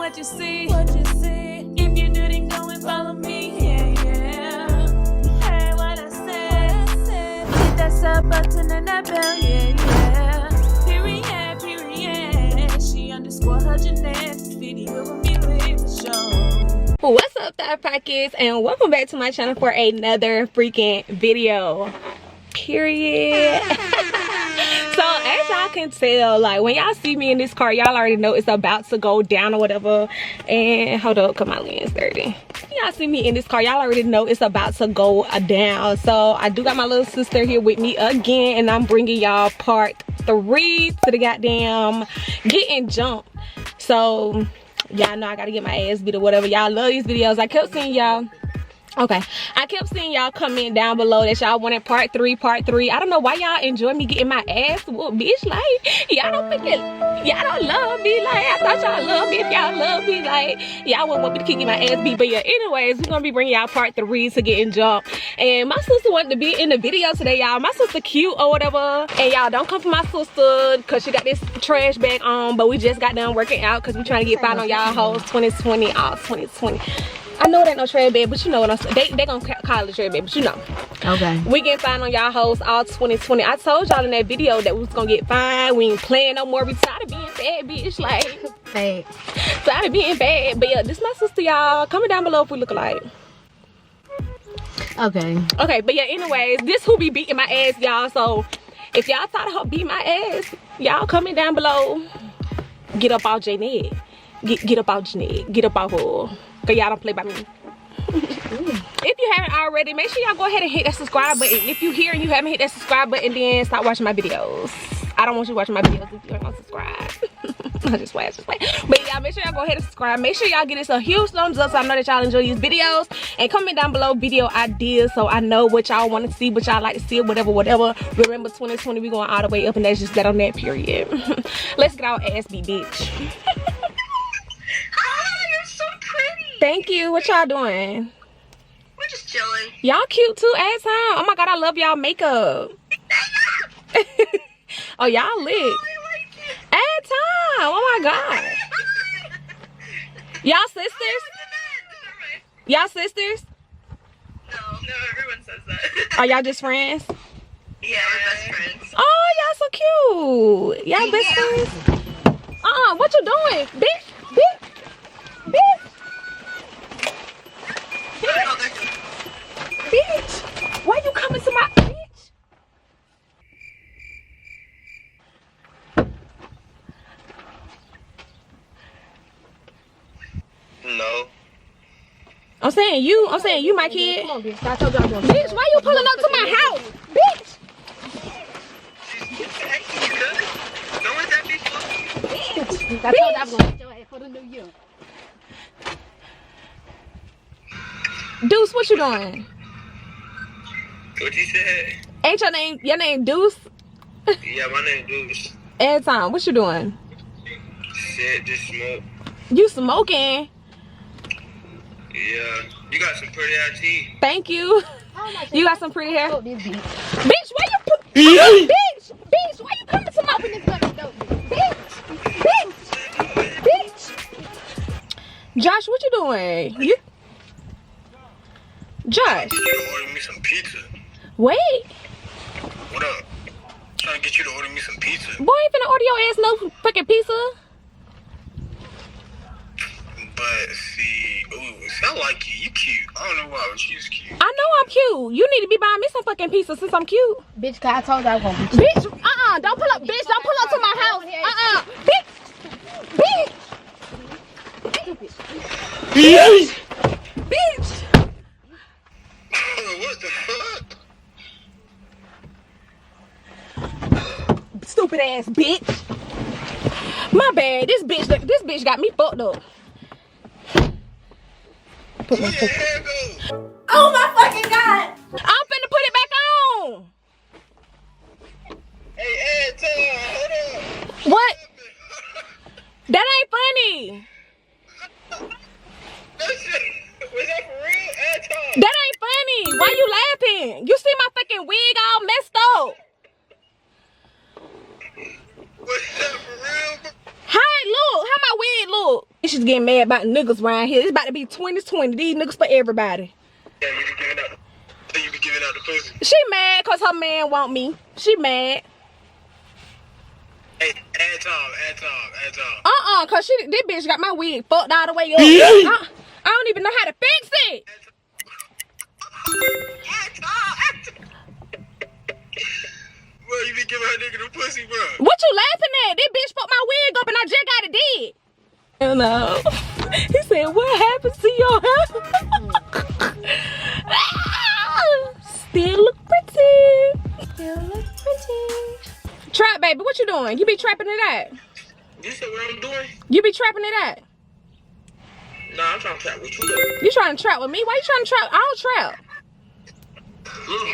what you see. If you do, then go and follow me. Yeah. Hey, what I said. Hit that sub button and that bell. Yeah. Period. She underscore her Jeanette. Video with me with the show. What's up, THOTPOCKETS, and welcome back to my channel for another freaking video. Period. So as y'all can tell, like when y'all see me in this car, y'all already know it's about to go down or whatever. And hold up, cause my lens dirty. Y'all see me in this car, y'all already know it's about to go down. So I do got my little sister here with me again, and I'm bringing y'all part 3 to the goddamn getting jumped. So y'all know I gotta get my ass beat or whatever. Y'all love these videos. I kept seeing y'all. Okay, I kept seeing y'all comment down below that y'all wanted part 3. I don't know why y'all enjoy me getting my ass whooped, bitch. Like, y'all don't love me. Like, I thought y'all loved me. If y'all love me, like, y'all wouldn't want me to keep getting my ass beat. But yeah, anyways, we're gonna be bringing y'all part 3 to getting jumped. And my sister wanted to be in the video today, y'all. My sister cute or whatever. And y'all don't come for my sister because she got this trash bag on. But we just got done working out because we trying to get fine on y'all hoes 2020, all 2020. I know it ain't no trade bed, but you know what I'm saying. They gonna call it trade bed, but you know. Okay. We get fine on y'all hoes all 2020. I told y'all in that video that we was gonna get fine. We ain't playing no more. We tired of being bad, bitch. Like, bad. Tired of being bad. But yeah, this my sister, y'all. Comment down below if we look alike. Okay. Okay, but yeah, anyways, this who be beating my ass, y'all. So if y'all thought her beat my ass, y'all comment down below. Get up off Jeanette. Get up off Jeanette. Get up off her. Cause y'all don't play by me. If you haven't already, make sure y'all go ahead and hit that subscribe button. If you here and you haven't hit that subscribe button, then stop watching my videos. I don't want you watching my videos if you ain't gonna subscribe. I just play. But y'all, make sure y'all go ahead and subscribe. Make sure y'all give this a huge thumbs up so I know that y'all enjoy these videos. And comment down below video ideas so I know what y'all want to see, what y'all like to see, whatever. Remember 2020, we going all the way up, and that's just that on that period. Let's get our ass beat, bitch. Thank you. What y'all doing? We're just chilling. Y'all cute too, ass time. Oh my god, I love y'all makeup. Oh, y'all lit. Ass time. Oh my god. Y'all sisters? Y'all sisters? No, everyone says that. Are y'all just friends? Yeah, we're best friends. Oh, y'all so cute. Y'all best friends? What you doing? Bitch. Bitch, why you coming to my bitch? No. I'm saying you, my kid. Come on, bitch. I told you I'm going. Bitch, why you pulling up to my house? Bitch. Don't let that be funny. Bitch. I told you I was gonna get your ass for the new year. Deuce, what you doing? What you said? Ain't your name Deuce? Yeah, my name Deuce. Every time, what you doing? Shit, just smoke. You smoking? Yeah. You got some pretty ass teeth. Thank you. You got some pretty hair. Bitch, why you put bitch, why you coming to my open this fucking door? Bitch. Josh, what you doing? Josh. You order me some pizza. Wait. What up? Trying to get you to order me some pizza. Boy, ain't finna order your ass no fucking pizza. But see, I like you. You cute. I don't know why, but she's cute. I know I'm cute. You need to be buying me some fucking pizza since I'm cute. Bitch, cause I told you I was gonna be cute. Bitch, don't pull up. Bitch, don't pull up to my house. Bitch. What the fuck? Stupid ass bitch. My bad. This bitch got me fucked up. Where your hair go? Oh my fucking god! I'm finna put it back on. Hey, hold on. What? That ain't funny. Was that for real? That ain't funny. Why you laughing? You see my fucking wig all messed up. Was that for real? How it look? How my wig look? It's just bitches getting mad about niggas around here. It's about to be 2020. These niggas for everybody. Yeah, you be giving out the pussy. She mad cause her man want me. She mad. Hey, add Tom. Cause this bitch got my wig fucked all the way up. I don't even know how to fix it. Bro, you be giving her nigga the pussy, bro. What you laughing at? This bitch fucked my wig up and I just got it dead. Hell no. He said, what happened to your hair? Still look pretty. Still look pretty. Trap, baby, what you doing? You be trapping it out. You said what I'm doing? You be trapping it out. Nah, I'm trying to trap with you though. You trying to trap with me? Why you trying to trap? I don't trap. Look.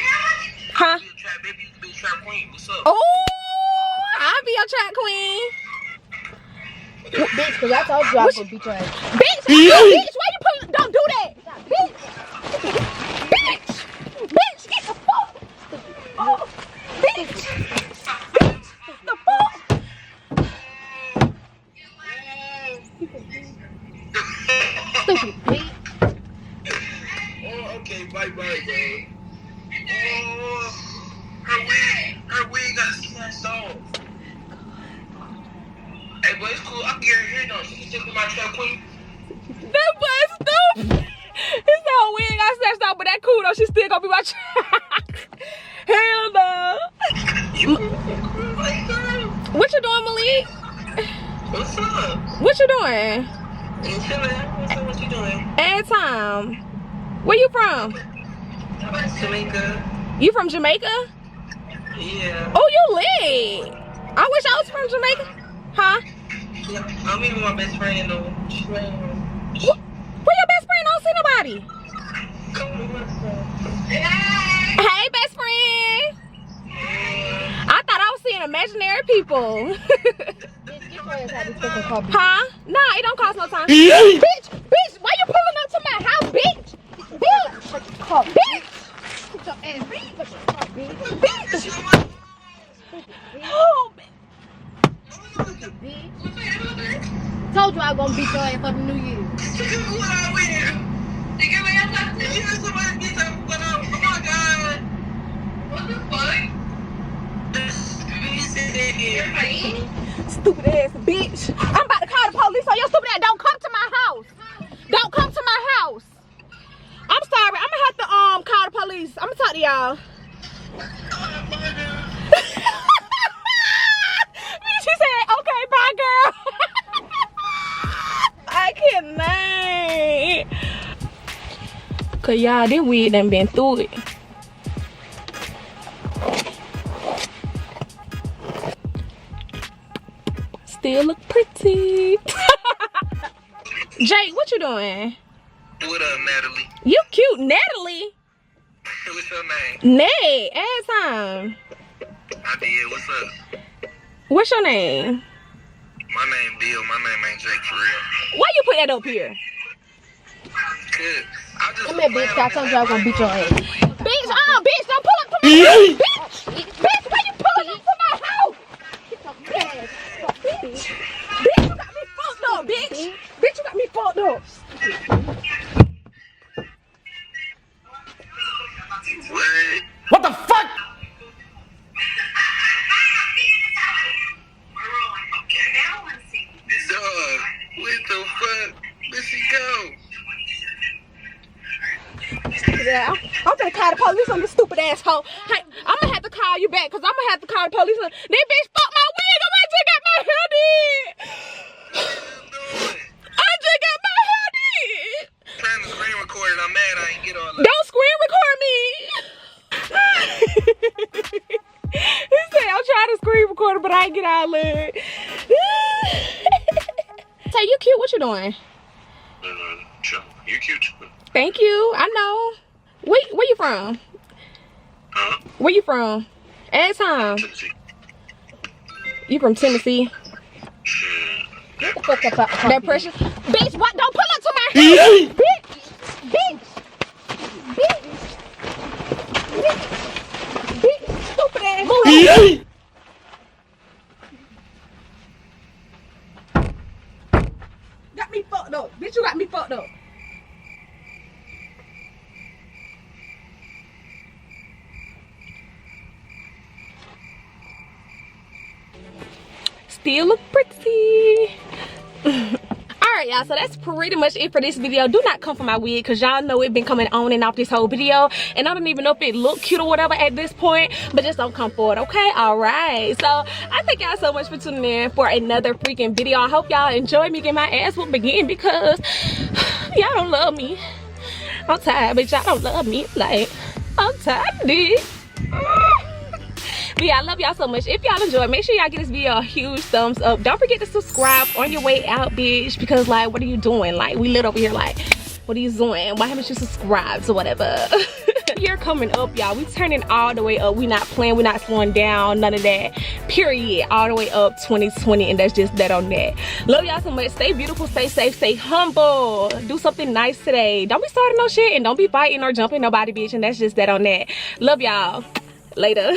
Huh? You trap, baby, you can be a trap queen. What's up? Oh, I'll be your trap queen. Bitch, cause I told you I was gonna beat your ass. Bitch, bitch, why you pulling? Don't do that. Bitch, bitch, get the fuck. Oh, bitch, the fuck. Stupid bitch. Oh, okay, bye, bro. Oh, her wig got smashed off. Hey, but it's cool. I can get her here though. She can still be my trap queen. That boy stupid. His whole wig got snatched off, but that cool though. She still gonna be my trap. Hell no. What you doing, Malik? What's up? What you doing? You chillin'? What's up? What you doing? At time. Where you from? Jamaica. You from Jamaica? Yeah. Oh, you lit. I wish I was from Jamaica. Huh? Yeah, I'm meeting my best friend though. Where your best friend? I don't see nobody. Hey, best friend. I thought I was seeing imaginary people. Huh? Nah, it don't cost no time. Bitch, why you pulling up to my house, bitch? Bitch. Get your ass beat. Bitch. Oh, Told you I was gonna beat your ass for the New Year. stupid ass bitch. I'm about to call the police on your stupid ass. Don't come to my house. Don't come to my house. I'm sorry. I'm gonna have to call the police. I'm gonna talk to y'all. She said, okay, bye, girl. I cannot. Cause y'all, this weed done been through it. Still look pretty. Jake, what you doing? What up, Natalie? You cute, Natalie. What's your name? Nay, ass time. I did. What's up? What's your name? My name Bill. My name ain't Jake for real. Why you put that up here? Good. Come here, bitch. I told you I was gonna beat your ass. Bitch, bitch, don't pull up to my house. Bitch, why you pulling up to my house? Bitch, you got me fucked up, bitch. Bitch, you got me fucked up. What? What the fuck? Dog, what the fuck? Where'd she go? Yeah, I'm gonna call the police on this stupid asshole. Hey, I'm gonna have to call you back because I'm gonna have to call the police on this bitch fucked my wig up. I just got my hair did. I just got my hair did. Trying to screen record it. I'm mad I ain't get all that. Don't screen record me. He said I'm trying to screen record it, but I ain't get all that. Say, you cute. What you doing? Sure. You cute. Thank you. I know. Where you from? Huh? Where you from? At time. Tennessee. You from Tennessee? Get the fuck up. That precious bitch. What? Don't pull up to my house, bitch. Stupid ass. Got me fucked still look pretty. Alright y'all, so that's pretty much it for this video. Do not come for my wig because y'all know it been coming on and off this whole video, and I don't even know if it look cute or whatever at this point, but just don't come for it, okay? Alright, so I thank y'all so much for tuning in for another freaking video. I hope y'all enjoy me getting my ass whooped again because y'all don't love me. I'm tired, but y'all don't love me. Like, I'm tired of this. But yeah, I love y'all so much. If y'all enjoyed, make sure y'all give this video a huge thumbs up. Don't forget to subscribe on your way out, bitch, because like, what are you doing? Like, we lit over here like, what are you doing? Why haven't you subscribed or whatever? Year coming up, y'all, we turning all the way up. We not playing, we not slowing down, none of that, period. All the way up 2020, and that's just that on that. Love y'all so much. Stay beautiful, stay safe, stay humble. Do something nice today. Don't be starting no shit, and don't be fighting or jumping nobody, bitch, and that's just that on that. Love y'all. Later.